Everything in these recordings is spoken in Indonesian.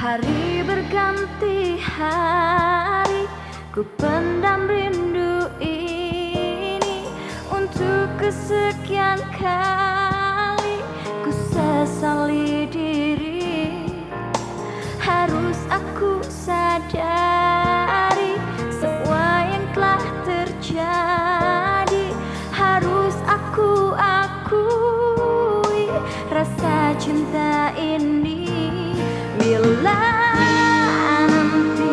Hari berganti hari, ku pendam rindu ini. Untuk kesekian kali ku sesali diri. Harus aku sadari semua yang telah terjadi. Harus aku akui rasa cinta ini. Bila nanti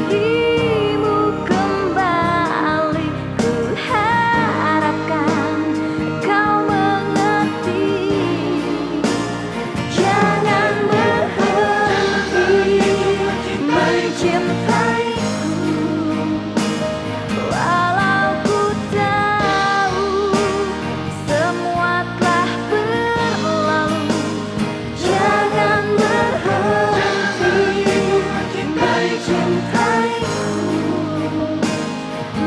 dirimu kembali, ku harapkan kau mengerti. Jangan berhenti mencintaiku, walau ku tahu semua telah berlalu. Jangan berhenti mencintaiku,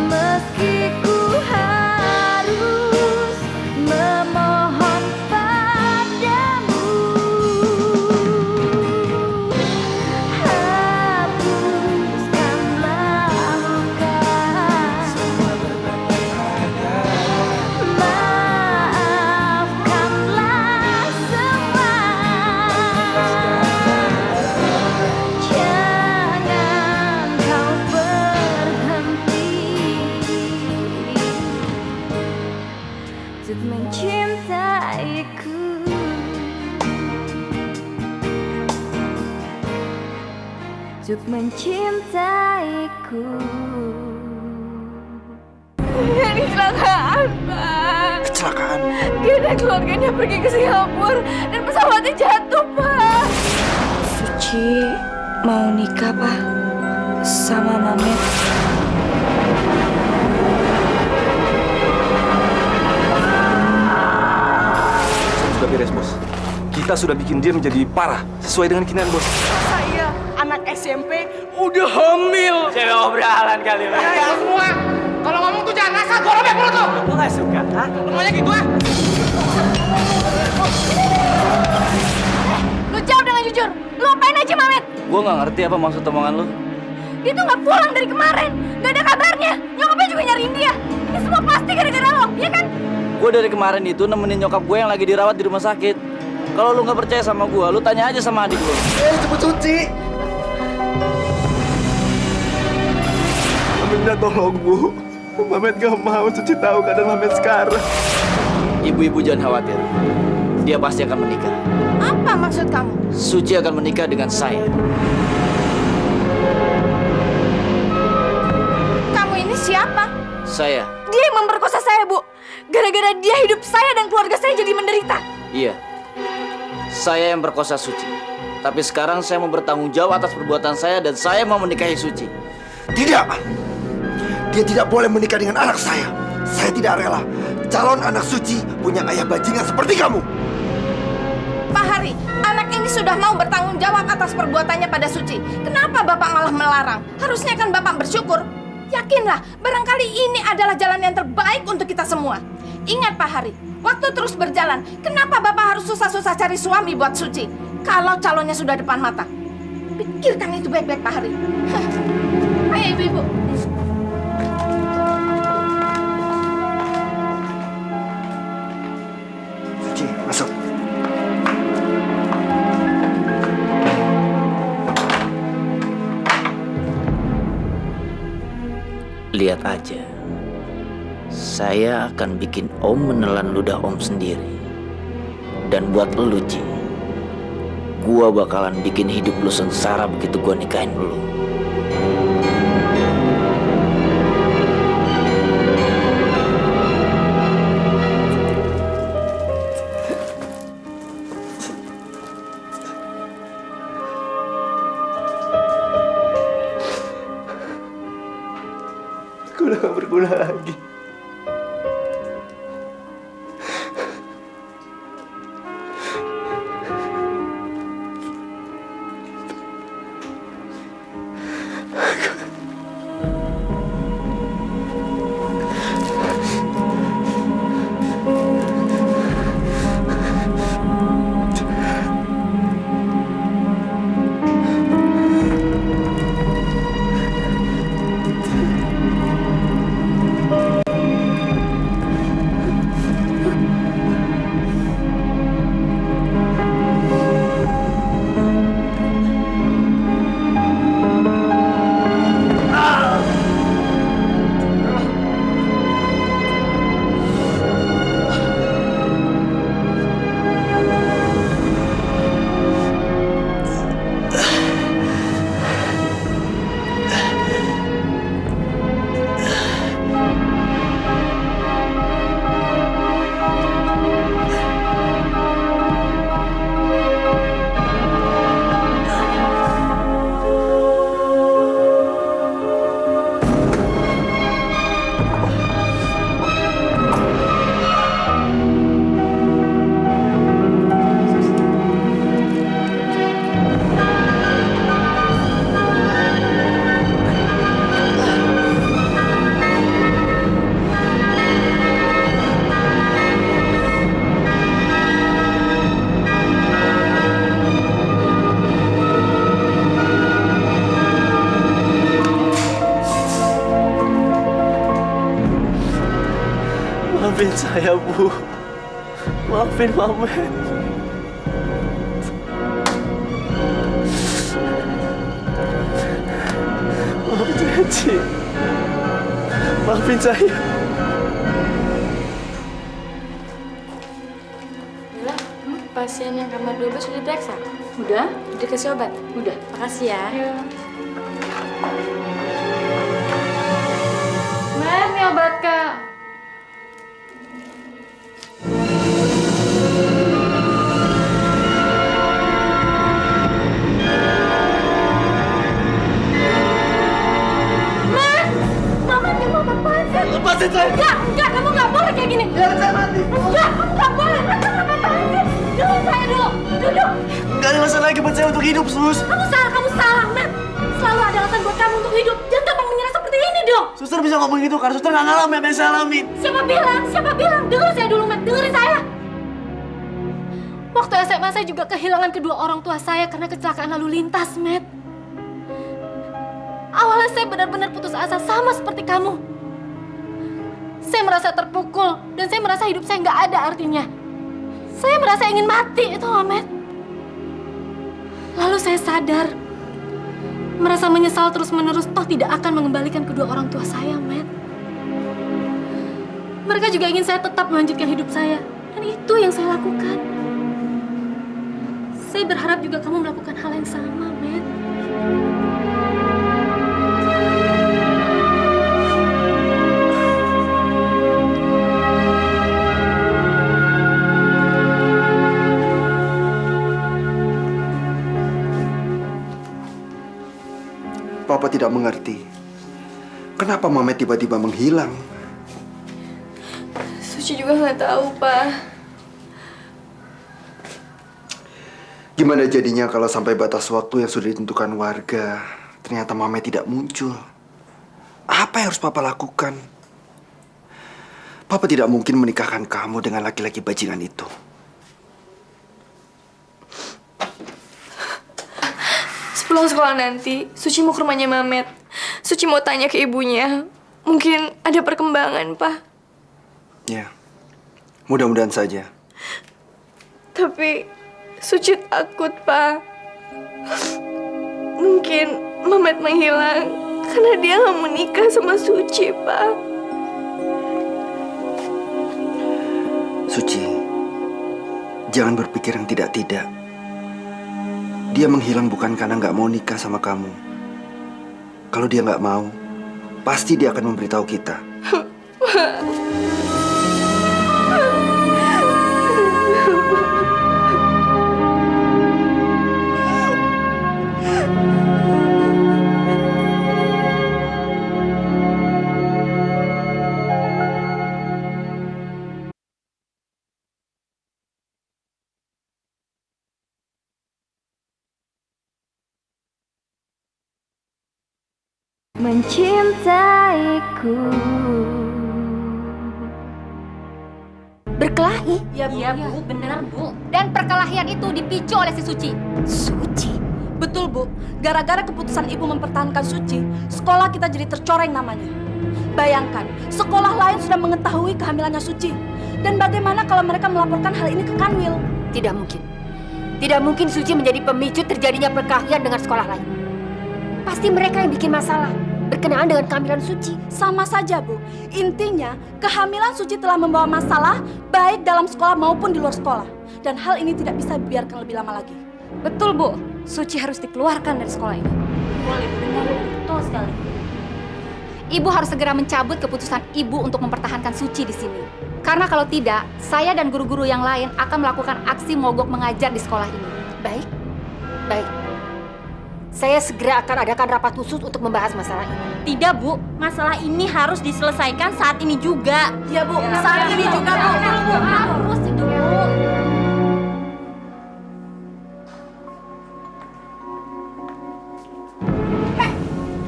meski ku harus memohon padamu. Hapuskanlah luka, maafkanlah semua. Jangan kau berhenti untuk mencintaiku, untuk mencintaiku. Ini kecelakaan, Pak. Kecelakaan? Dia dan keluarganya pergi ke Singapura dan pesawatnya jatuh, Pak. Suci mau nikah, Pak, sama Mamet. Sudah beres, Bos. Kita sudah bikin dia menjadi parah sesuai dengan keinginan Bos. Masa iya anak SMP udah hamil? Cewek obrolan kali lo. Ya semua. Kalau ngomong tuh jangan asal, gua robek mulut tuh. Lo gak suka, ha? Lu maunya gitu ah? Lu jawab dengan jujur. Lu apain aja Mamet? Gue gak ngerti apa maksud omongan lo. Dia tuh nggak pulang dari kemarin. Nggak ada kabarnya. Nyokapnya juga nyariin dia. Ini semua pasti gara-gara lo, ya kan? Gue dari kemarin itu nemenin nyokap gue yang lagi dirawat di rumah sakit. Kalau lu gak percaya sama gue, lu tanya aja sama adik lu. Cepet Suci. Minta tolong, Bu. Mamet gak mau Suci tahu keadaan Mamet sekarang. Ibu-ibu jangan khawatir. Dia pasti akan menikah. Apa maksud kamu? Suci akan menikah dengan saya. Kamu ini siapa? Saya. Dia yang memperkosa saya, Bu. Gara-gara dia hidup saya dan keluarga saya jadi menderita. Iya. Saya yang berkosa Suci. Tapi sekarang saya mau bertanggung jawab atas perbuatan saya dan saya mau menikahi Suci. Tidak. Dia tidak boleh menikah dengan anak saya. Saya tidak rela. Calon anak Suci punya ayah bajingan seperti kamu. Pak Hari, anak ini sudah mau bertanggung jawab atas perbuatannya pada Suci. Kenapa Bapak malah melarang? Harusnya kan Bapak bersyukur. Yakinlah, barangkali ini adalah jalan yang terbaik untuk kita semua. Ingat Pak Hari, waktu terus berjalan, kenapa Bapak harus susah-susah cari suami buat Suci? Kalau calonnya sudah depan mata. Pikirkan itu baik-baik Pak Hari. Ayo ibu-ibu. Suci, masuk. Lihat aja. Saya akan bikin Om menelan ludah Om sendiri. Dan buat lu, Ci, gua bakalan bikin hidup lu sengsara begitu gua nikahin lu. Aku udah gak berguna lagi. saya, Bu. Maafin Mamet. Maafin saya, Ci. Maafin saya. Mila, pasien yang kamar 12 sudah diperiksa? Udah? Dikasih obat? Udah. Makasih ya. Mer, ini obat Kak. Lepasin saya! Enggak, kamu nggak boleh kayak gini. Biar saya mati! Enggak, kamu nggak boleh. Ngapain sih? Duduk saya dulu, duduk. Gak ada alasan lagi buat saya untuk hidup, Sus. Kamu salah, Matt. Selalu ada alasan buat kamu untuk hidup. Jangan gampang menyerah seperti ini dong. Suster bisa ngomong gitu karena suster nggak ngalamin apa yang saya alamin. Siapa bilang? Dengar saya dulu, Matt. Dengerin saya. Waktu SMA saya juga kehilangan kedua orang tua saya karena kecelakaan lalu lintas, Matt. Awalnya saya benar-benar putus asa sama seperti kamu. Saya merasa terpukul dan saya merasa hidup saya nggak ada artinya. Saya merasa ingin mati, itu Matt. Lalu saya sadar, merasa menyesal terus-menerus toh tidak akan mengembalikan kedua orang tua saya, Matt. Mereka juga ingin saya tetap melanjutkan hidup saya, dan itu yang saya lakukan. Saya berharap juga kamu melakukan hal yang sama, Matt. Papa tidak mengerti. Kenapa Mamet tiba-tiba menghilang? Suci juga nggak tahu, Pak. Gimana jadinya kalau sampai batas waktu yang sudah ditentukan warga, ternyata Mamet tidak muncul? Apa yang harus Papa lakukan? Papa tidak mungkin menikahkan kamu dengan laki-laki bajingan itu. Pulang sekolah nanti, Suci mau ke rumahnya Mamet. Suci mau tanya ke ibunya. Mungkin ada perkembangan, Pak. Ya, mudah-mudahan saja. Tapi Suci takut, Pak. Mungkin Mamet menghilang karena dia nggak mau nikah sama Suci, Pak. Suci, jangan berpikir yang tidak-tidak. Dia menghilang bukan karena nggak mau nikah sama kamu. Kalau dia nggak mau, pasti dia akan memberitahu kita. Mencintaiku. Berkelahi? Iya, Bu. Benar, Bu. Dan perkelahian itu dipicu oleh si Suci. Suci. Betul, Bu. Gara-gara keputusan Ibu mempertahankan Suci, sekolah kita jadi tercoreng namanya. Bayangkan, sekolah lain sudah mengetahui kehamilannya Suci. Dan bagaimana kalau mereka melaporkan hal ini ke Kanwil? Tidak mungkin. Tidak mungkin Suci menjadi pemicu terjadinya perkelahian dengan sekolah lain. Pasti mereka yang bikin masalah berkenaan dengan kehamilan Suci. Sama saja, Bu. Intinya, kehamilan Suci telah membawa masalah baik dalam sekolah maupun di luar sekolah. Dan hal ini tidak bisa dibiarkan lebih lama lagi. Betul, Bu. Suci harus dikeluarkan dari sekolah ini. Boleh, benar. Betul sekali. Ibu harus segera mencabut keputusan Ibu untuk mempertahankan Suci di sini. Karena kalau tidak, saya dan guru-guru yang lain akan melakukan aksi mogok mengajar di sekolah ini. Baik. Baik. Saya segera akan adakan rapat khusus untuk membahas masalah ini. Tidak, Bu. Masalah ini harus diselesaikan saat ini juga. Ya, Bu. Saat ini juga, Bu. Harus itu, Bu.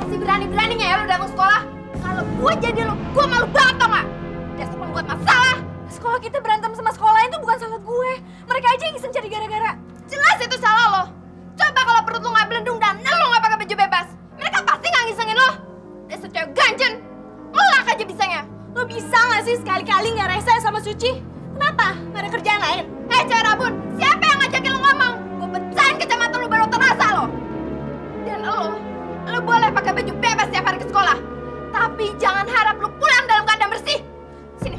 Masih berani-beraninya ya lo datang sekolah? Kalau gue jadi lo, gue malu banget tau gak? Dasar pembuat masalah. Sekolah kita berantem sama sekolah lain itu bukan salah gue. Mereka aja yang iseng cari gara-gara. Jelas itu salah lo. Coba kalau perut lo gak belendung dan lo gak pakai baju bebas, mereka pasti gak ngisengin lo. Dasar cewek ganjen, ngelak aja bisanya. Lo bisa gak sih sekali-kali nggak rese sama Suci? Kenapa? Nggak ada kerjaan lain? Cewek rabun, siapa yang ngajakin lo ngomong? Gue pecahin kacamata lo baru terasa lo. Dan lo boleh pakai baju bebas setiap hari ke sekolah. Tapi jangan harap lo pulang dalam keadaan bersih. Sini.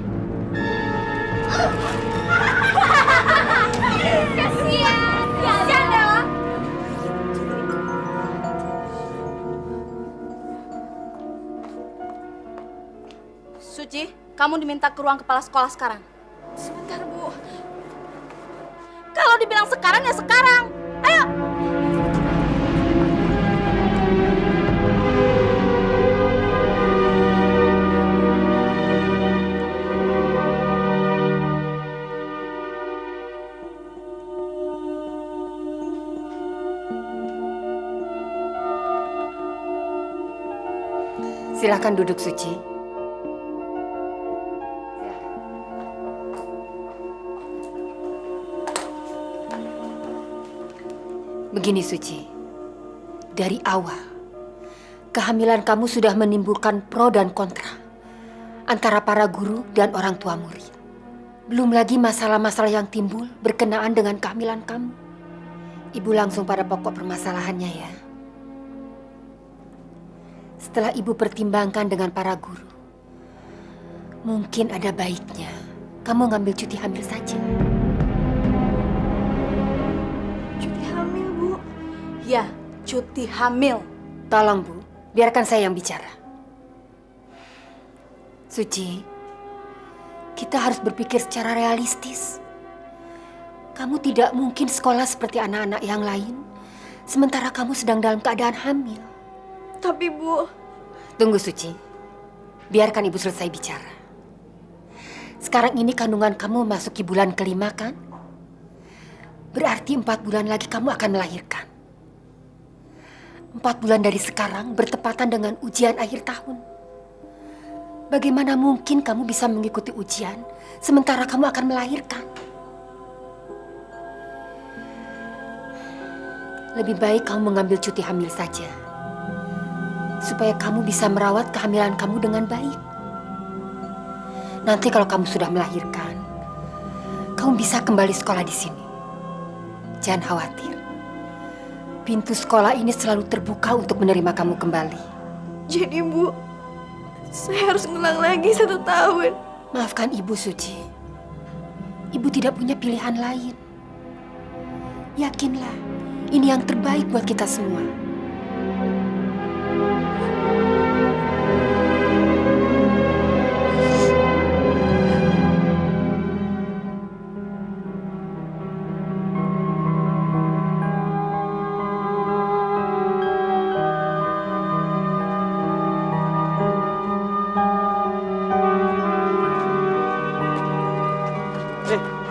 Kasian, kasian Dewa. Suci, kamu diminta ke ruang kepala sekolah sekarang. Sebentar, Bu. Kalau dibilang sekarang ya sekarang. Ayo. Silakan duduk, Suci. Begini, Suci. Dari awal, kehamilan kamu sudah menimbulkan pro dan kontra antara para guru dan orang tua murid. Belum lagi masalah-masalah yang timbul berkenaan dengan kehamilan kamu. Ibu langsung pada pokok permasalahannya ya. Setelah ibu pertimbangkan dengan para guru, mungkin ada baiknya kamu ngambil cuti hamil saja. Cuti hamil, Bu. Ya, cuti hamil. Tolong, Bu, biarkan saya yang bicara. Suci, kita harus berpikir secara realistis. Kamu tidak mungkin sekolah seperti anak-anak yang lain, sementara kamu sedang dalam keadaan hamil. Tapi, Bu, Tunggu, Suci. Biarkan ibu selesai bicara. Sekarang ini kandungan kamu memasuki bulan kelima, kan? Berarti 4 bulan lagi kamu akan melahirkan. 4 bulan dari sekarang bertepatan dengan ujian akhir tahun. Bagaimana mungkin kamu bisa mengikuti ujian sementara kamu akan melahirkan? Lebih baik kamu mengambil cuti hamil saja, supaya kamu bisa merawat kehamilan kamu dengan baik. Nanti kalau kamu sudah melahirkan, kamu bisa kembali sekolah di sini. Jangan khawatir. Pintu sekolah ini selalu terbuka untuk menerima kamu kembali. jadi, Bu, saya harus ngulang lagi 1 tahun. Maafkan Ibu, Suci. Ibu tidak punya pilihan lain. Yakinlah, ini yang terbaik buat kita semua.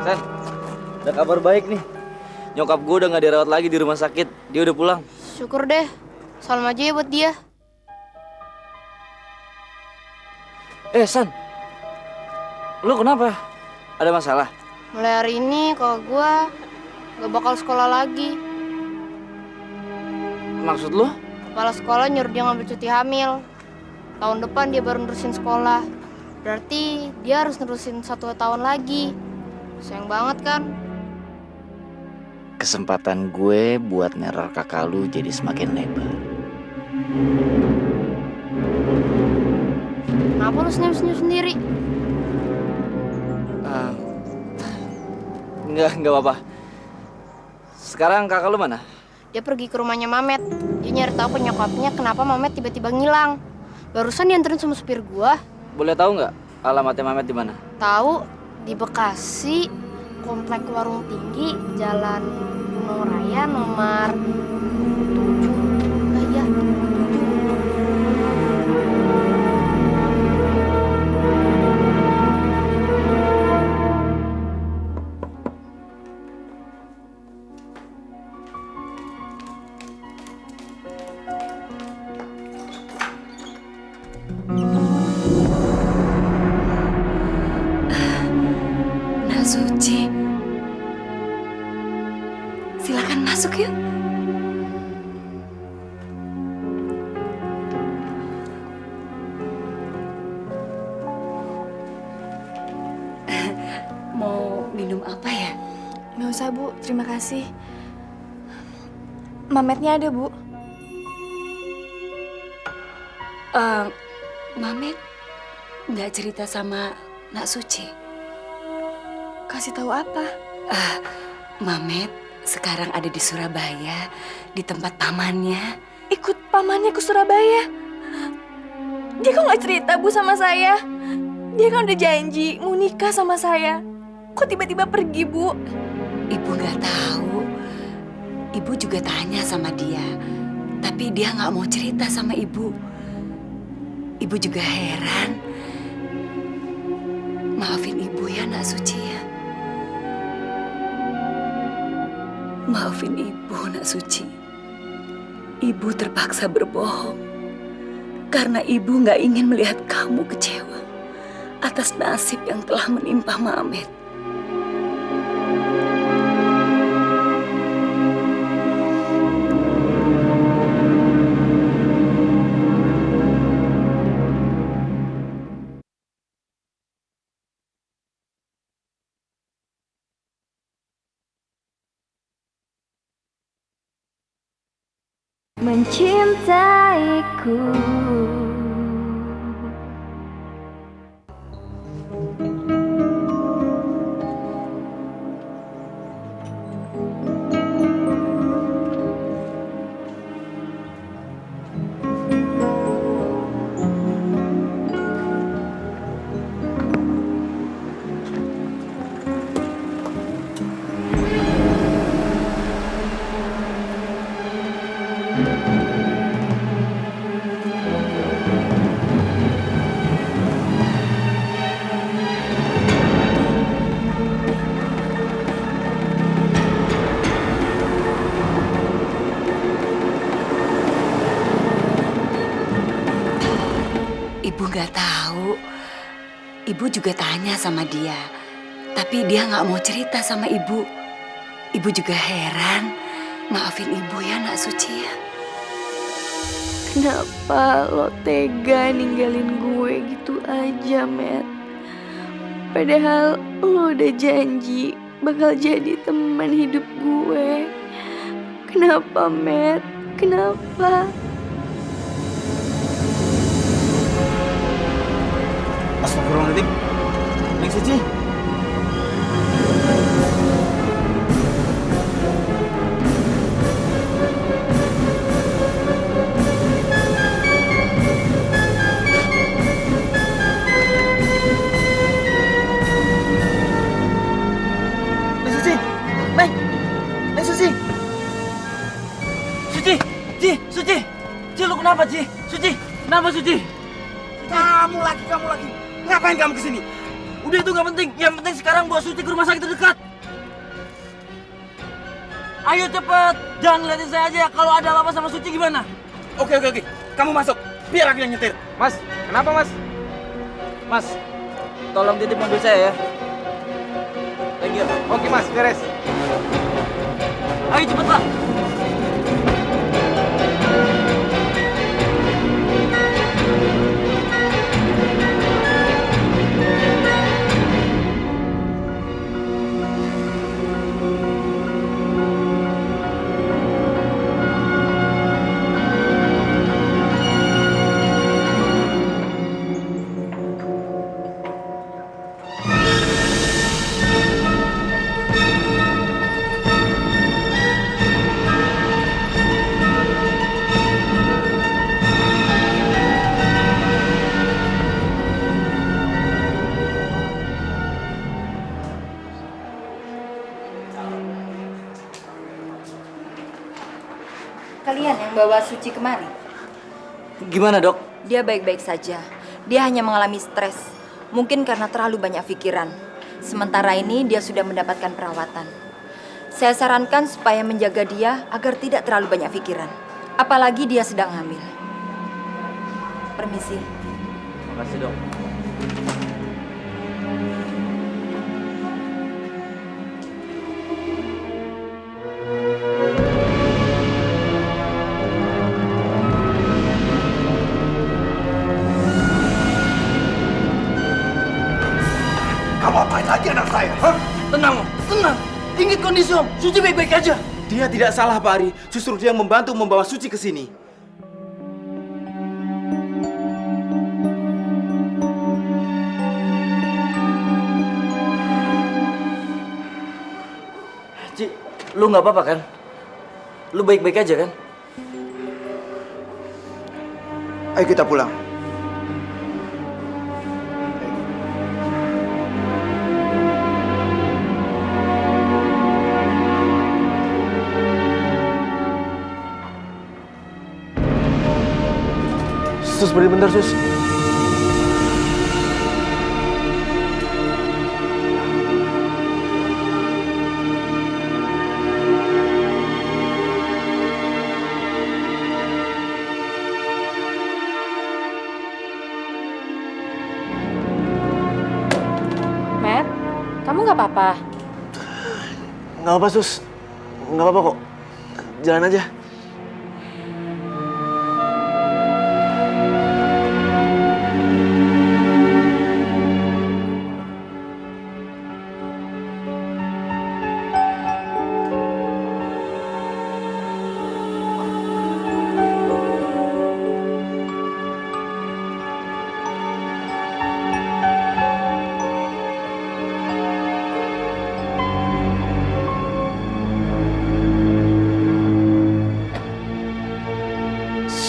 San, ada kabar baik nih. Nyokap gue udah gak dirawat lagi di rumah sakit. Dia udah pulang. Syukur deh. Salam aja ya buat dia. San, lu kenapa? Ada masalah? Mulai hari ini kalau gua gak bakal sekolah lagi. Maksud lu? Kepala sekolah nyuruh dia ngambil cuti hamil. Tahun depan dia baru nerusin sekolah. Berarti dia harus nerusin 1 tahun lagi. Sayang banget kan? Kesempatan gue buat neror kakak lu jadi semakin lebar. Kenapa lu senyum-senyum sendiri? Enggak apa-apa. Sekarang kakak lu mana? Dia pergi ke rumahnya Mamet. Dia nyari tahu ke nyokapnya kenapa Mamet tiba-tiba ngilang. Barusan dianterin sama supir gua. Boleh tahu nggak alamatnya Mamet di mana? Tahu di Bekasi, komplek Warung Tinggi, Jalan Gunung Raya nomor 7. Ya. Nak Suci, silakan masuk yuk. usah, Bu. Terima kasih. Mametnya ada, Bu. Mamet nggak cerita sama Nak Suci. Kasih tahu apa? Mamet sekarang ada di Surabaya, di tempat pamannya. Ikut pamannya ke Surabaya. Dia kok nggak cerita, Bu, sama saya? Dia kan udah janji mau nikah sama saya. Kok tiba-tiba pergi, Bu? Ibu nggak tahu. Ibu juga tanya sama dia, tapi dia nggak mau cerita sama ibu. Ibu juga heran. Maafin ibu ya, Nak Suci ya. Maafin ibu, Nak Suci. Ibu terpaksa berbohong karena ibu nggak ingin melihat kamu kecewa atas nasib yang telah menimpa Mamet. Mencintaiku. Ibu nggak tahu. Ibu juga tanya sama dia, tapi dia nggak mau cerita sama ibu. Ibu juga heran. Maafin ibu ya, Nak Suci ya. Kenapa lo tega ninggalin gue gitu aja, Matt? Padahal lo udah janji bakal jadi teman hidup gue. Kenapa, Matt? Kenapa? Astagfirullahaladzim. Neng Suci. Neng Suci. Neng Suci. Suci. Ci, lu kenapa, Ci? Suci. Kenapa, Suci? Kamu lagi. Ngapain kamu kesini? Udah itu nggak penting. Yang penting sekarang bawa Suci ke rumah sakit terdekat. Ayo cepet. Jangan ngeliatin saya aja. Kalau ada apa-apa sama Suci gimana? Oke. Kamu masuk. Biar aku yang nyetir. Mas, kenapa Mas? Mas, tolong titip mobil saya ya. Thank you. Oke Mas, beres. Ayo cepet Pak. Kalian yang bawa Suci kemari? Gimana dok? Dia baik-baik saja. Dia hanya mengalami stres. Mungkin karena terlalu banyak pikiran. Sementara ini dia sudah mendapatkan perawatan. Saya sarankan supaya menjaga dia agar tidak terlalu banyak pikiran. Apalagi dia sedang hamil. Permisi. Makasih dok. Kamu apain lagi anak saya? Hah? Tenang, tenang. Ingat kondisi Om, Suci baik-baik aja. Dia tidak salah Pak Hari, justru dia membantu membawa Suci ke sini. Ci, lu nggak apa-apa kan? Lu baik-baik aja kan? Ayo kita pulang. Sus, beri bentar Sus. Matt, kamu nggak apa-apa? Nggak apa Sus, nggak apa-apa kok. Jalan aja.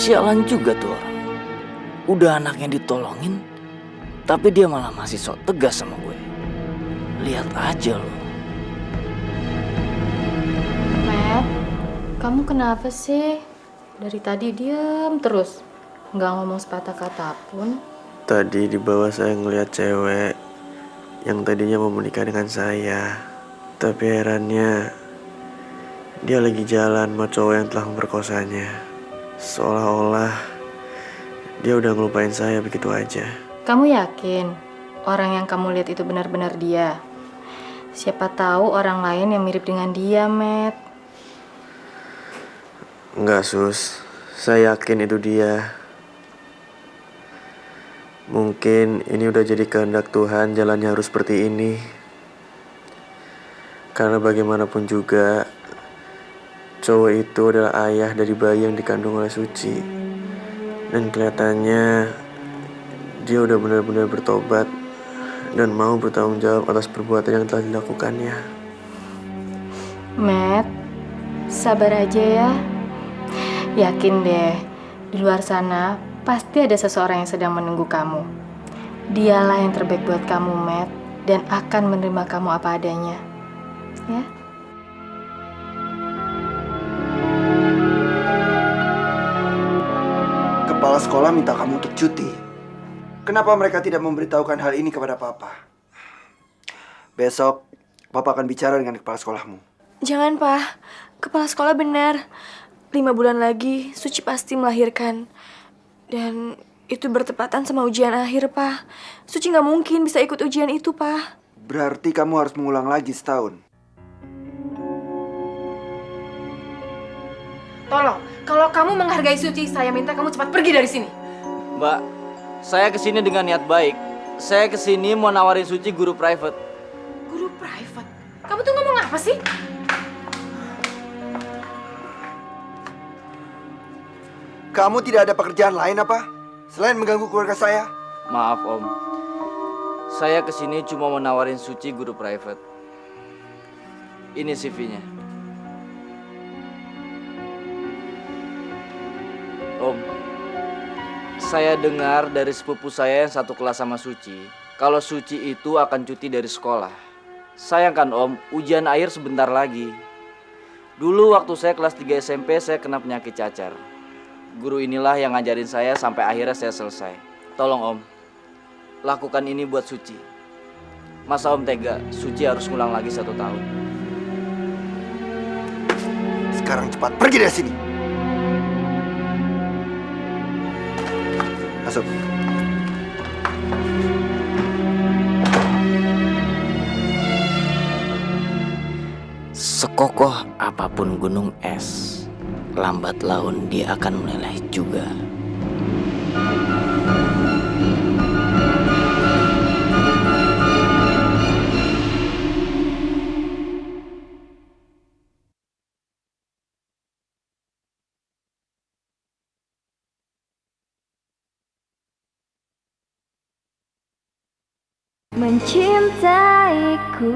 Sialan juga tuh orang. Udah anaknya ditolongin, tapi dia malah masih sok tegas sama gue. Lihat aja lo. Matt, kamu kenapa sih? Dari tadi diam terus, nggak ngomong sepatah kata pun. Tadi di bawah saya ngeliat cewek yang tadinya mau menikah dengan saya. Tapi herannya dia lagi jalan sama cowok yang telah memperkosanya. Seolah-olah dia udah ngelupain saya begitu aja. Kamu yakin orang yang kamu lihat itu benar-benar dia? Siapa tahu orang lain yang mirip dengan dia, Matt. Enggak, Sus. Saya yakin itu dia. Mungkin ini udah jadi kehendak Tuhan, jalannya harus seperti ini. Karena bagaimanapun juga, cowok itu adalah ayah dari bayi yang dikandung oleh Suci. Dan kelihatannya dia udah benar-benar bertobat dan mau bertanggung jawab atas perbuatan yang telah dilakukannya. Matt, sabar aja ya. Yakin deh, di luar sana pasti ada seseorang yang sedang menunggu kamu. Dialah yang terbaik buat kamu, Matt, dan akan menerima kamu apa adanya. Ya? Kepala sekolah minta kamu untuk cuti. Kenapa mereka tidak memberitahukan hal ini kepada Papa? Besok, Papa akan bicara dengan kepala sekolahmu. Jangan, Pak. Kepala sekolah benar. 5 bulan lagi, Suci pasti melahirkan. Dan itu bertepatan sama ujian akhir, Pak. Suci nggak mungkin bisa ikut ujian itu, Pak. Berarti kamu harus mengulang lagi setahun. Tolong, kalau kamu menghargai Suci, saya minta kamu cepat pergi dari sini. Mbak, saya kesini dengan niat baik. Saya kesini mau nawarin Suci guru private. Guru private? Kamu tuh ngomong apa sih? Kamu tidak ada pekerjaan lain apa? Selain mengganggu keluarga saya? Maaf Om, saya kesini cuma mau nawarin Suci guru private. Ini CV-nya. Om, saya dengar dari sepupu saya yang satu kelas sama Suci, kalau Suci itu akan cuti dari sekolah. Sayang kan Om, ujian akhir sebentar lagi. Dulu waktu saya kelas 3 SMP, saya kena penyakit cacar. Guru inilah yang ngajarin saya sampai akhirnya saya selesai. Tolong Om, lakukan ini buat Suci. Masa Om tega, Suci harus ngulang lagi 1 tahun. Sekarang cepat pergi dari sini. Masuk. Sekokoh apapun gunung es, lambat laun dia akan meleleh juga. mencintaiku.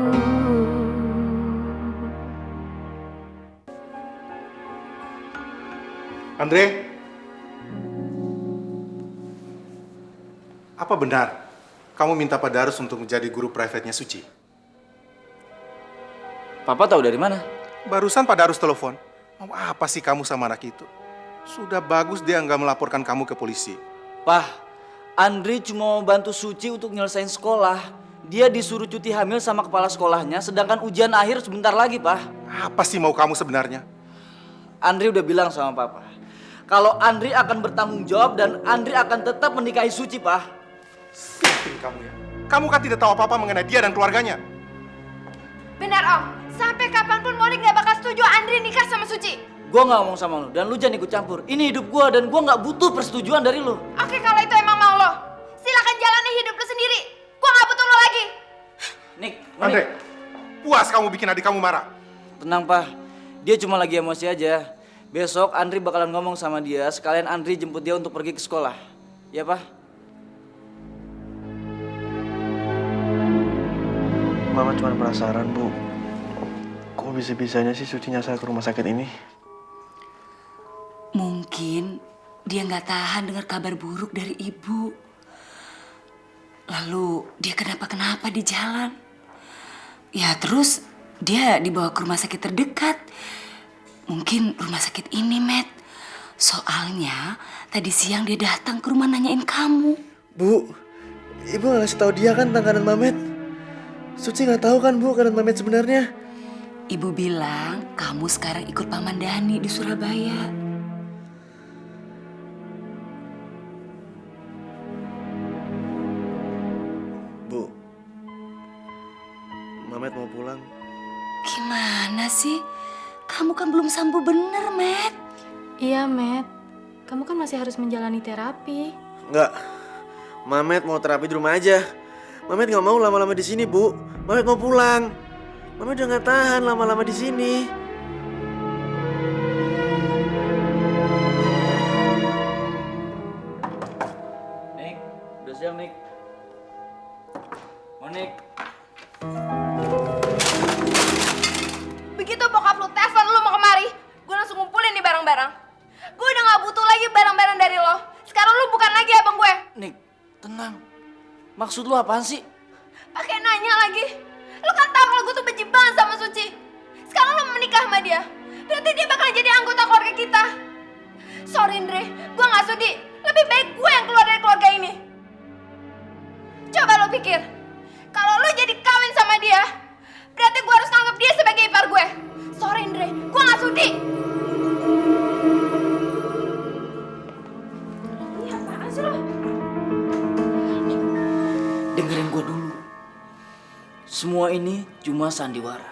Andre, apa benar kamu minta Pak Darus untuk menjadi guru private-nya Suci? Papa tahu dari mana? Barusan Pak Darus telepon. Mau apa sih kamu sama anak itu? Sudah bagus dia nggak melaporkan kamu ke polisi. Pah, Andri cuma mau bantu Suci untuk nyelesain sekolah. Dia disuruh cuti hamil sama kepala sekolahnya, sedangkan ujian akhir sebentar lagi, Pah. Apa sih mau kamu sebenarnya? Andri udah bilang sama Papa, kalau Andri akan bertanggung jawab dan Andri akan tetap menikahi Suci, Pah. Yakin kamu ya? Kamu kan tidak tahu apa-apa mengenai dia dan keluarganya. Benar Om, sampai kapanpun Monik gak bakal setuju Andri nikah sama Suci. Gua nggak ngomong sama lu dan lu jangan ikut campur. Ini hidup gua dan gua nggak butuh persetujuan dari lu. Oke, kalau itu emang mau lo, silakan jalani hidup lo sendiri. Gua gak butuh lo lagi. Nick, Andre, puas kamu bikin adik kamu marah. tenang, Pah. Dia cuma lagi emosi aja. Besok Andri bakalan ngomong sama dia, sekalian Andri jemput dia untuk pergi ke sekolah. Ya, Pah? Mama cuma penasaran, Bu. Kok bisa-bisanya sih Suci nyasar ke rumah sakit ini? Mungkin dia nggak tahan dengar kabar buruk dari ibu. Lalu dia kenapa-kenapa di jalan. Ya terus dia dibawa ke rumah sakit terdekat. Mungkin rumah sakit ini, Matt. Soalnya tadi siang dia datang ke rumah nanyain kamu. Bu, Ibu nggak ngasih tahu dia kan tentang keadaan Mamet? Suci nggak tahu kan, Bu, keadaan Mamet sebenarnya? Ibu bilang kamu sekarang ikut Paman Dani di Surabaya. Bu, Mamet mau pulang. Gimana sih? Kamu kan belum sembuh bener, Matt. Iya, Matt. Kamu kan masih harus menjalani terapi. Nggak, Mamet mau terapi di rumah aja. Mamet nggak mau lama-lama di sini, Bu. Mamet mau pulang. Mamet udah nggak tahan lama-lama di sini. Nick, udah siang, Nick. Monik. Begitu bokap lu telepon lu mau kemari, gue langsung ngumpulin nih barang-barang. Gue udah gak butuh lagi barang-barang dari lo. Sekarang lu bukan lagi abang gue. Nick, tenang. Maksud lu apaan sih? Pakai nanya lagi. Lu kan tahu kalau gue tuh benci banget sama Suci. Sekarang lu menikah sama dia, berarti dia bakal jadi anggota keluarga kita. Sorry Andre, gue gak sudi. Lebih baik gue yang keluar dari keluarga ini. Coba lo pikir, kalau lo jadi kawin sama dia, berarti gue harus nganggap dia sebagai ipar gue. Sorry Andre, gue gak sudi. Ini apaan sih lo? Dengerin gue dulu. Semua ini cuma sandiwara.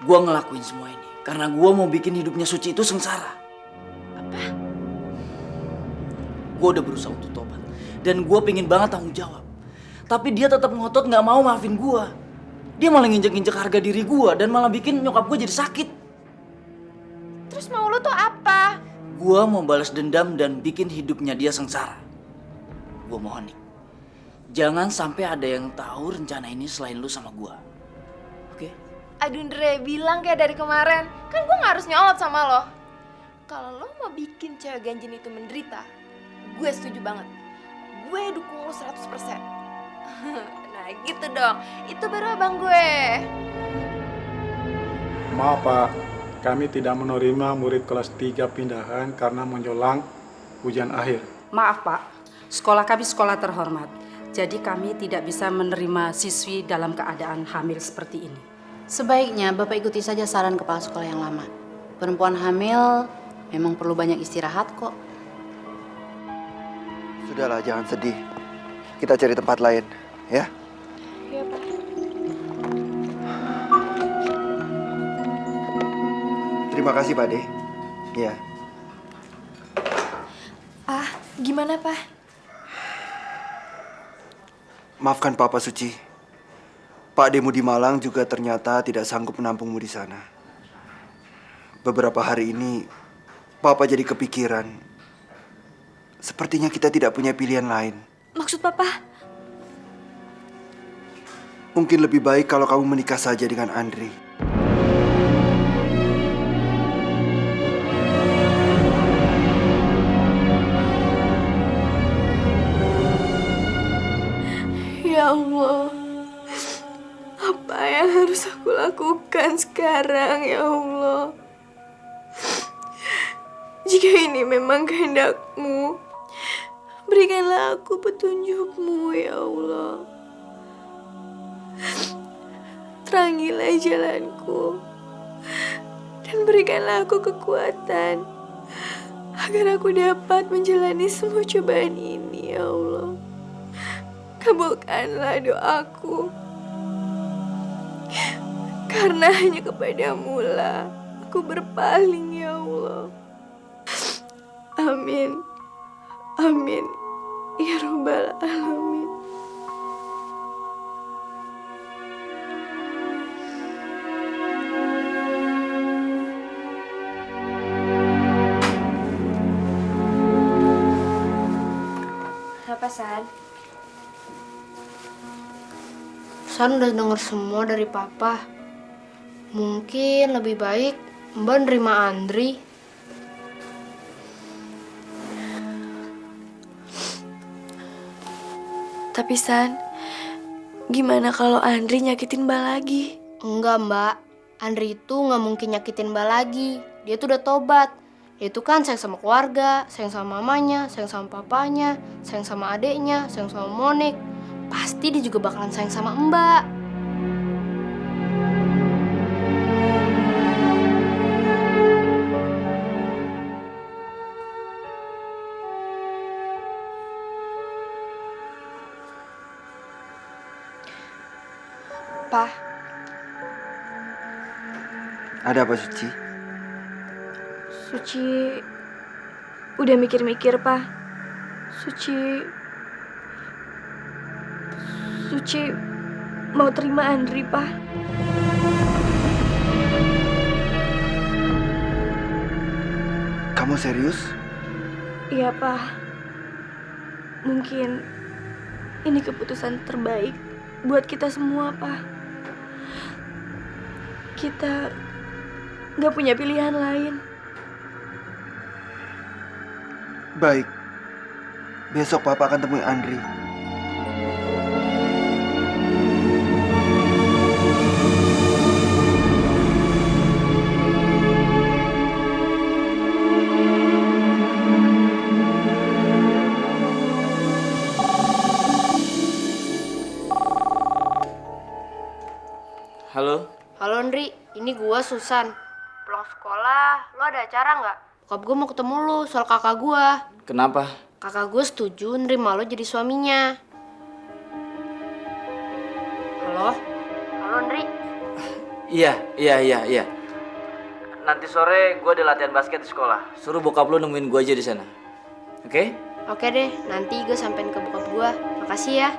Gue ngelakuin semua ini karena gue mau bikin hidupnya Suci itu sengsara. Apa? Gue udah berusaha untuk tobat dan gue pengen banget tanggung jawab. Tapi dia tetap ngotot nggak mau maafin gue. Dia malah nginjek-injek harga diri gue dan malah bikin nyokap gue jadi sakit. Terus mau lo tuh apa? Gue mau balas dendam dan bikin hidupnya dia sengsara. Gue mohon nih, jangan sampai ada yang tahu rencana ini selain lu sama gue. Oke? Aduh Andre, bilang kayak dari kemarin. Kan gue gak harus nyolot sama lo. Kalau lo mau bikin cewek ganjen itu menderita, gue setuju banget. Gue dukung lo 100%. Nah gitu dong, itu baru abang gue. Maaf Pak, kami tidak menerima murid kelas 3 pindahan karena menjelang ujian akhir. Maaf Pak, sekolah kami sekolah terhormat. Jadi kami tidak bisa menerima siswi dalam keadaan hamil seperti ini. Sebaiknya Bapak ikuti saja saran kepala sekolah yang lama. Perempuan hamil memang perlu banyak istirahat kok. Sudahlah, jangan sedih. Kita cari tempat lain, ya? Iya Pak. Terima kasih, Pak De. Ya. Ah, gimana Pak? Maafkan Papa Suci. Pak Demu di Malang juga ternyata tidak sanggup menampungmu di sana. Beberapa hari ini, Papa jadi kepikiran. Sepertinya kita tidak punya pilihan lain. Maksud Papa? Mungkin lebih baik kalau kamu menikah saja dengan Andri. Ya Allah, apa yang harus aku lakukan sekarang, ya Allah? Jika ini memang kehendak-Mu, berikanlah aku petunjuk-Mu, ya Allah. Terangilah jalanku, dan berikanlah aku kekuatan, agar aku dapat menjalani semua cobaan ini, ya Allah. Kabulkanlah doaku, karena hanya kepadamu lah aku berpaling, ya Allah. Amin. Amin. Ya Rabbal Alamin. Apa, San? San udah denger semua dari Papa. Mungkin lebih baik Mbak nerima Andri. Tapi San, gimana kalau Andri nyakitin Mbak lagi? Enggak, Mbak. Andri itu nggak mungkin nyakitin Mbak lagi. Dia tuh udah tobat. Dia itu kan sayang sama keluarga, sayang sama mamanya, sayang sama papanya, sayang sama adeknya, sayang sama Monik. Pasti dia juga bakalan sayang sama Mbak. Pa, Ada apa, Suci? Suci udah mikir-mikir, Pa. Suci mau terima Andri, Pa. Kamu serius? Iya, Pa. Mungkin ini keputusan terbaik buat kita semua, Pa. Kita nggak punya pilihan lain. Baik. Besok Papa akan temui Andri. Halo? Halo Andri, ini gua Susan. Pulang sekolah, lo ada acara nggak? Bokap gua mau ketemu lu soal kakak gua. Kenapa? Kakak gua setuju nerima lo jadi suaminya. Halo? Halo Andri? Iya. Nanti sore gue ada latihan basket di sekolah. Suruh bokap lu nemuin gue aja di sana. Oke? Oke deh, nanti gue sampein ke bokap gua. Makasih ya.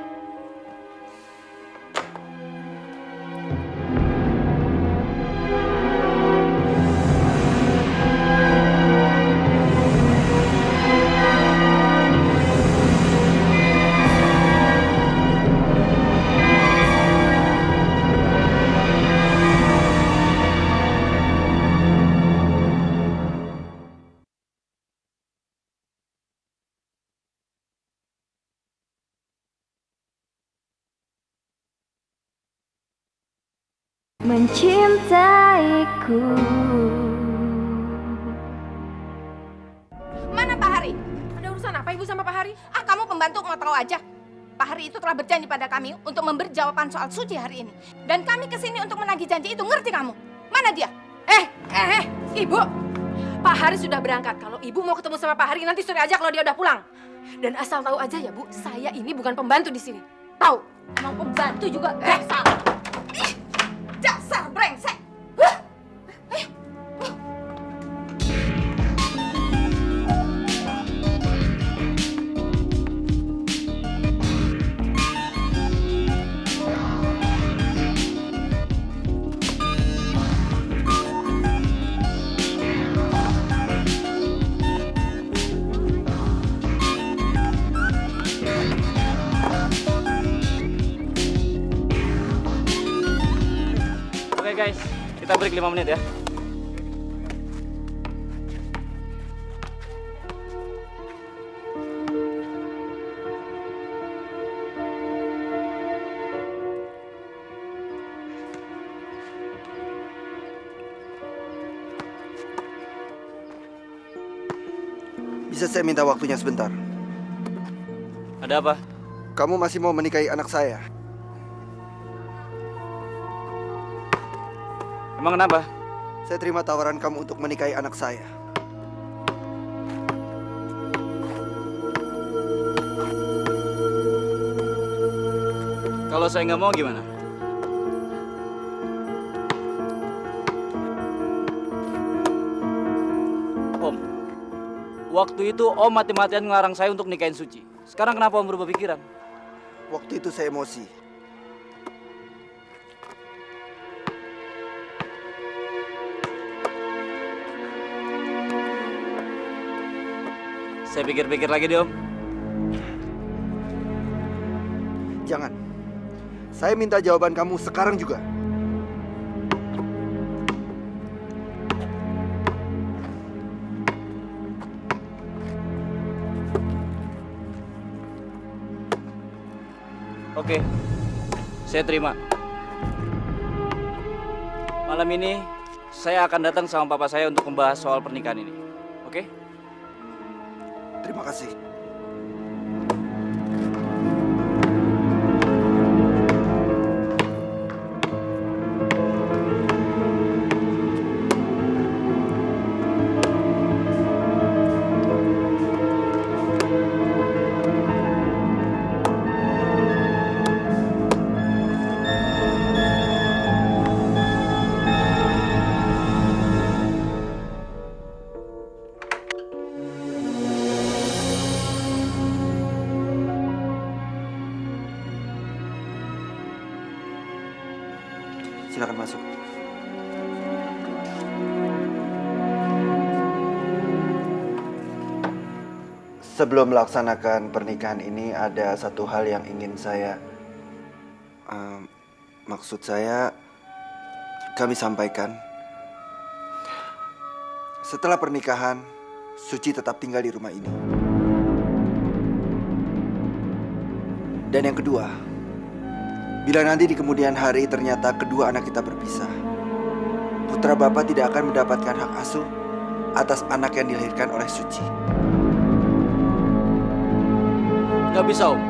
Mencintaiku. Mana Pak Hari? Ada urusan apa Ibu sama Pak Hari? Kamu pembantu mau tahu aja. Pak Hari itu telah berjanji pada kami untuk memberi jawaban soal Suci hari ini. Dan kami kesini untuk menagih janji itu, ngerti kamu? Mana dia? Ibu, Pak Hari sudah berangkat. Kalau Ibu mau ketemu sama Pak Hari, nanti sore aja kalau dia udah pulang. Dan asal tahu aja ya Bu, saya ini bukan pembantu di sini. Tahu? Emang pembantu juga dasar. Dasar brengsek. Kita break 5 menit ya. Bisa saya minta waktunya sebentar? Ada apa? Kamu masih mau menikahi anak saya? Emang kenapa? Saya terima tawaran kamu untuk menikahi anak saya. Kalau saya nggak mau gimana? Om, waktu itu Om mati-matian ngelarang saya untuk nikahin Suci. Sekarang kenapa Om berubah pikiran? Waktu itu saya emosi. Saya pikir-pikir lagi deh Om. Jangan. Saya minta jawaban kamu sekarang juga. Oke, saya terima. Malam ini saya akan datang sama papa saya untuk membahas soal pernikahan ini. Oke? Terima kasih. Silakan masuk. Sebelum melaksanakan pernikahan ini ada satu hal yang ingin saya maksud saya kami sampaikan. Setelah pernikahan, Suci tetap tinggal di rumah ini. Dan yang kedua, bila nanti di kemudian hari ternyata kedua anak kita berpisah, putra Bapak tidak akan mendapatkan hak asuh atas anak yang dilahirkan oleh Suci. Gak bisa Om.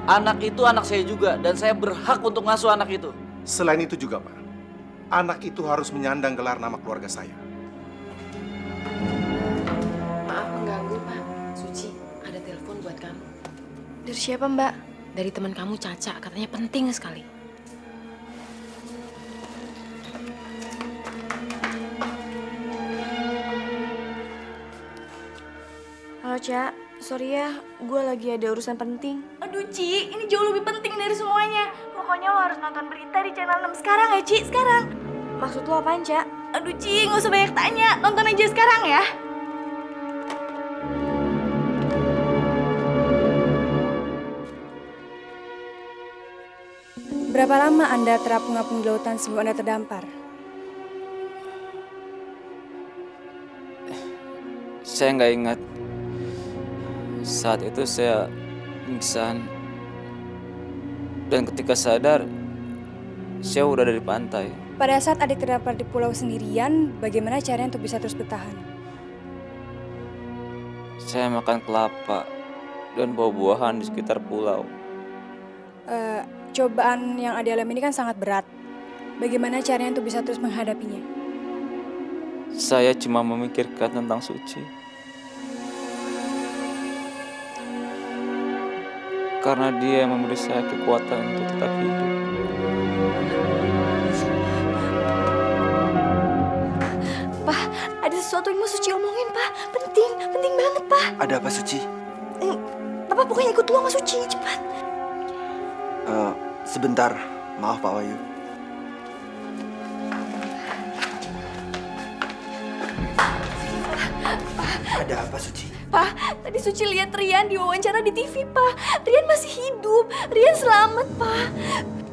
Anak itu anak saya juga dan saya berhak untuk ngasuh anak itu. Selain itu juga, Pak, anak itu harus menyandang gelar nama keluarga saya. Maaf mengganggu, Pak. Suci, ada telepon buat kamu. Dari siapa, Mbak? Dari teman kamu Caca, katanya penting sekali. Halo, Ca. Sorry ya, gue lagi ada urusan penting. Aduh, Ci, ini jauh lebih penting dari semuanya. Pokoknya lo harus nonton berita di channel 6 sekarang ya, Ci, sekarang. Maksud lo apaan, Ca? Aduh, Ci, nggak usah banyak tanya. Nonton aja sekarang ya. Berapa lama Anda terapung-apung di lautan sebelum Anda terdampar? Saya nggak ingat. Saat itu saya pingsan. Dan ketika sadar, saya udah ada di pantai. Pada saat adik terdampar di pulau sendirian, bagaimana caranya untuk bisa terus bertahan? Saya makan kelapa dan buah-buahan di sekitar pulau. Cobaan yang Adi alami ini kan sangat berat. Bagaimana caranya untuk bisa terus menghadapinya? Saya cuma memikirkan tentang Suci. Karena dia yang memberi saya kekuatan untuk tetap hidup. Pak, ada sesuatu yang mau Suci omongin, Pak. Penting banget, Pak. Ada apa, Suci? Papa pokoknya ikut dulu sama Suci, cepat. Sebentar, maaf Pak Wahyu. Ada apa, Suci? Pak, tadi Suci lihat Rian diwawancara di TV, Pak. Rian masih hidup. Rian selamat, Pak.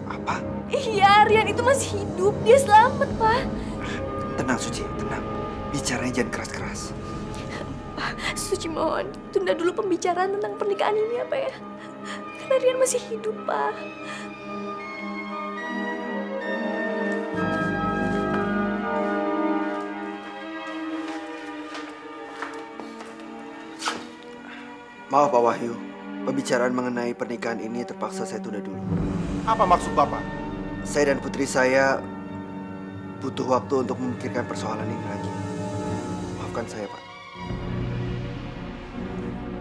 Apa? Iya, Rian itu masih hidup. Dia selamat, Pak. Tenang Suci, tenang. Bicaranya jangan keras-keras. Suci mohon, tunda dulu pembicaraan tentang pernikahan ini apa ya? Karena Rian masih hidup, Pak. Maaf Pak Wahyu, pembicaraan mengenai pernikahan ini terpaksa saya tunda dulu. Apa maksud Bapak? Saya dan putri saya butuh waktu untuk memikirkan persoalan ini lagi. Maafkan saya, Pak.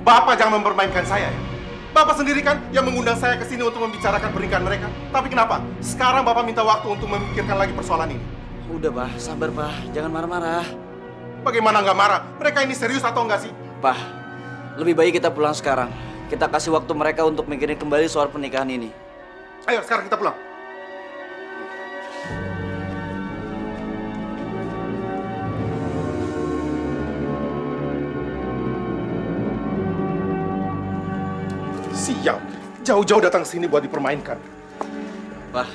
Bapak jangan mempermainkan saya ya. Bapak sendiri kan yang mengundang saya ke sini untuk membicarakan pernikahan mereka. Tapi kenapa? Sekarang Bapak minta waktu untuk memikirkan lagi persoalan ini. Udah, Pak. Sabar, Pak. Jangan marah-marah. Bagaimana nggak marah? Mereka ini serius atau enggak sih? Pak, lebih baik kita pulang sekarang. Kita kasih waktu mereka untuk mikirin kembali soal pernikahan ini. Ayo, sekarang kita pulang. Siap. Jauh-jauh datang ke sini buat dipermainkan. Pak,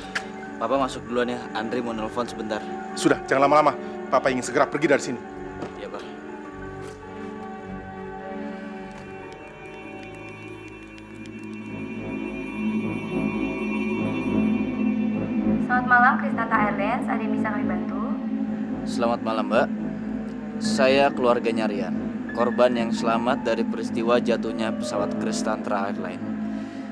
Papa masuk duluan ya. Andri mau nelfon sebentar. Sudah, jangan lama-lama. Papa ingin segera pergi dari sini. Iya, Pak. Selamat malam, Kristanta Airlines. Ada yang bisa kami bantu? Selamat malam, Mbak. Saya keluarganya Rian, korban yang selamat dari peristiwa jatuhnya pesawat Kristantra Airlines.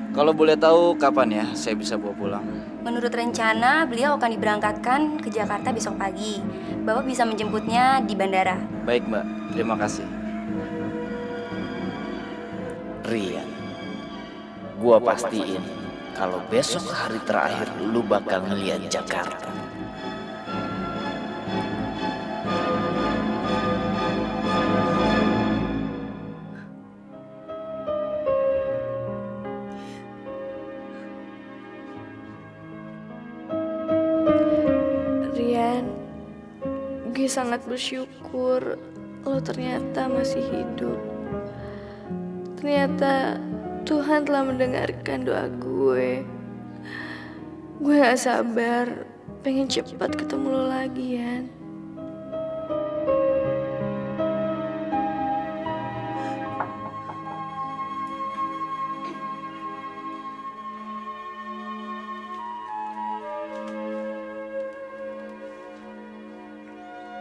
Kalau boleh tahu kapan ya saya bisa bawa pulang? Menurut rencana, beliau akan diberangkatkan ke Jakarta besok pagi. Bapak bisa menjemputnya di bandara. Baik, Mbak. Terima kasih. Rian, gua pastiin kalau besok hari terakhir lu bakal ngeliat Jakarta. Rian, gue sangat bersyukur lo ternyata masih hidup. Ternyata Tuhan telah mendengarkan doa gue. Gue gak sabar, pengen cepat ketemu lo lagi, Yan.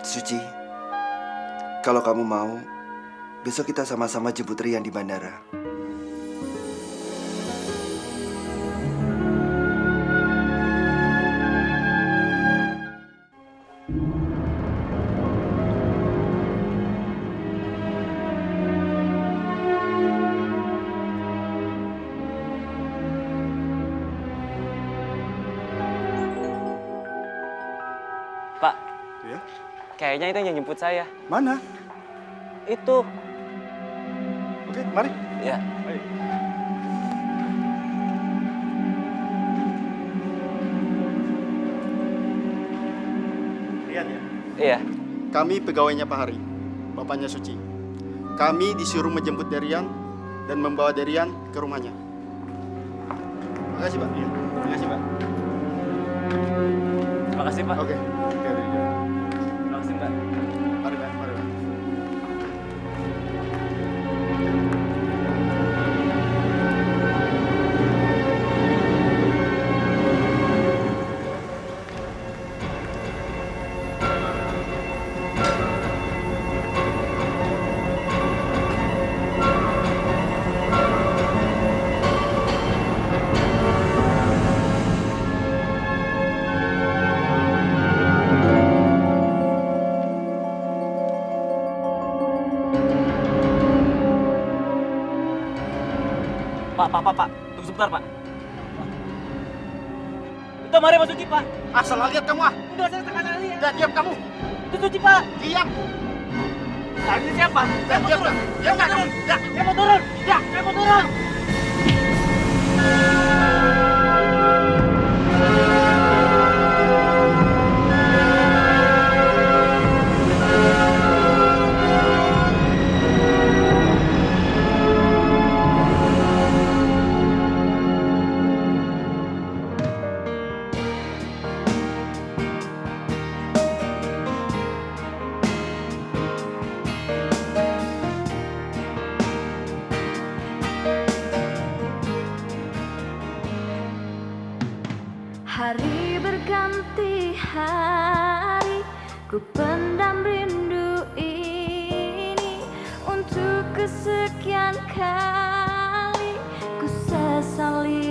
Suci, kalau kamu mau, besok kita sama-sama jemput Rian di bandara. Pak, Ya? kayaknya itu yang jemput saya. Mana? Itu. Oke, mari. Ya. Ayo. Rian ya? Iya. Kami pegawainya Pak Hari, bapaknya Suci. Kami disuruh menjemput Derian dan membawa Derian ke rumahnya. Terima kasih, Pak. Terima kasih, Pak. Terima kasih, Pak. Oke. Terima kasih, Mbak. Mari, Pak. Mari, Pak. Pak. Tunggu sebentar, Pak. Itu mari Mas Suci, Pak. Asal lihat kamu ah. Udah, saya tengah lihat. Udah, diam kamu. Itu Suci, Pak. Diam. Nah, ini siapa? Saya mau turun. Diam nggak kamu? Saya mau turun. Saya mau turun. Hari berganti hari, ku pendam rindu ini. Untuk kesekian kali ku sesali